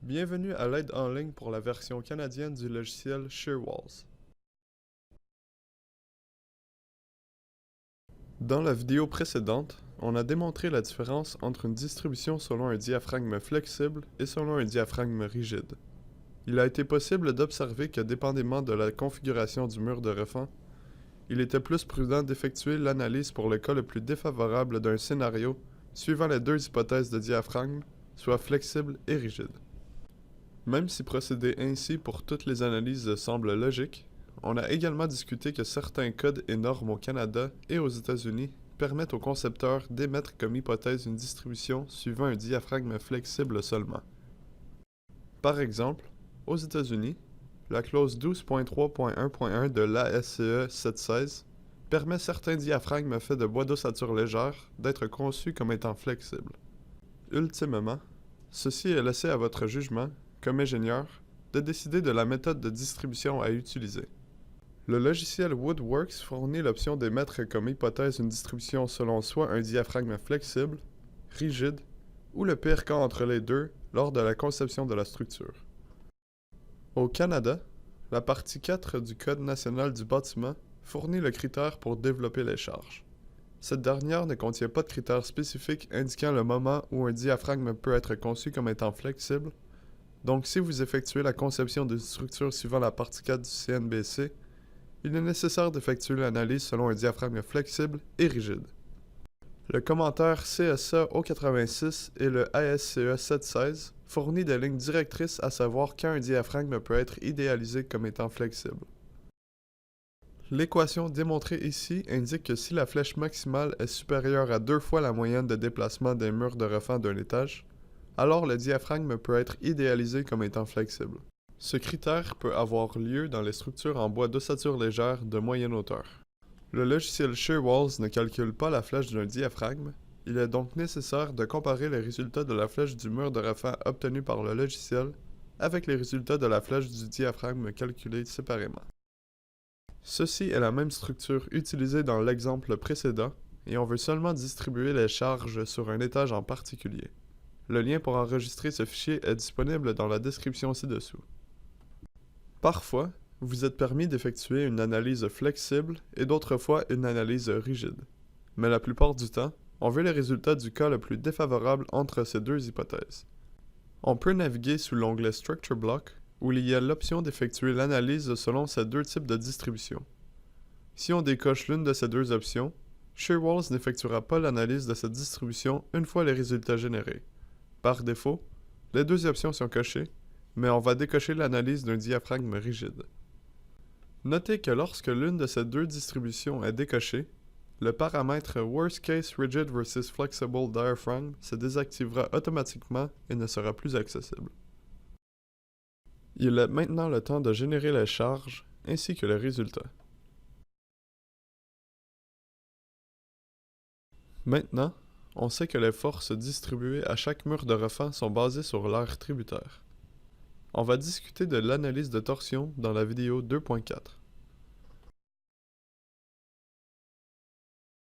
Bienvenue à l'aide en ligne pour la version canadienne du logiciel Shearwalls. Dans la vidéo précédente, on a démontré la différence entre une distribution selon un diaphragme flexible et selon un diaphragme rigide. Il a été possible d'observer que dépendamment de la configuration du mur de refend, il était plus prudent d'effectuer l'analyse pour le cas le plus défavorable d'un scénario suivant les deux hypothèses de diaphragme, soit flexible et rigide. Même si procéder ainsi pour toutes les analyses semble logique, on a également discuté que certains codes et normes au Canada et aux États-Unis permettent aux concepteurs d'émettre comme hypothèse une distribution suivant un diaphragme flexible seulement. Par exemple, aux États-Unis, la clause 12.3.1.1 de l'ASCE 716 permet certains diaphragmes faits de bois d'ossature légère d'être conçus comme étant flexibles. Ultimement, ceci est laissé à votre jugement, comme ingénieur, de décider de la méthode de distribution à utiliser. Le logiciel Woodworks fournit l'option d'émettre comme hypothèse une distribution selon soit un diaphragme flexible, rigide, ou le pire cas entre les deux lors de la conception de la structure. Au Canada, la partie 4 du Code national du bâtiment fournit le critère pour développer les charges. Cette dernière ne contient pas de critères spécifiques indiquant le moment où un diaphragme peut être conçu comme étant flexible. Donc, si vous effectuez la conception d'une structure suivant la partie 4 du CNBC, il est nécessaire d'effectuer l'analyse selon un diaphragme flexible et rigide. Le commentaire CSA O86 et le ASCE 716 fournit des lignes directrices à savoir quand un diaphragme peut être idéalisé comme étant flexible. L'équation démontrée ici indique que si la flèche maximale est supérieure à 2 fois la moyenne de déplacement des murs de refend d'un étage, alors le diaphragme peut être idéalisé comme étant flexible. Ce critère peut avoir lieu dans les structures en bois d'ossature légère de moyenne hauteur. Le logiciel Shearwalls ne calcule pas la flèche d'un diaphragme, il est donc nécessaire de comparer les résultats de la flèche du mur de refend obtenus par le logiciel avec les résultats de la flèche du diaphragme calculés séparément. Ceci est la même structure utilisée dans l'exemple précédent, et on veut seulement distribuer les charges sur un étage en particulier. Le lien pour enregistrer ce fichier est disponible dans la description ci-dessous. Parfois, vous êtes permis d'effectuer une analyse flexible et d'autres fois une analyse rigide. Mais la plupart du temps, on veut les résultats du cas le plus défavorable entre ces deux hypothèses. On peut naviguer sous l'onglet Structure Block, où il y a l'option d'effectuer l'analyse selon ces deux types de distribution. Si on décoche l'une de ces deux options, Shearwalls n'effectuera pas l'analyse de cette distribution une fois les résultats générés. Par défaut, les deux options sont cochées, mais on va décocher l'analyse d'un diaphragme rigide. Notez que lorsque l'une de ces deux distributions est décochée, le paramètre Worst Case Rigid vs Flexible Diaphragm se désactivera automatiquement et ne sera plus accessible. Il est maintenant le temps de générer les charges ainsi que le résultat. Maintenant, on sait que les forces distribuées à chaque mur de refend sont basées sur l'aire tributaire. On va discuter de l'analyse de torsion dans la vidéo 2.4.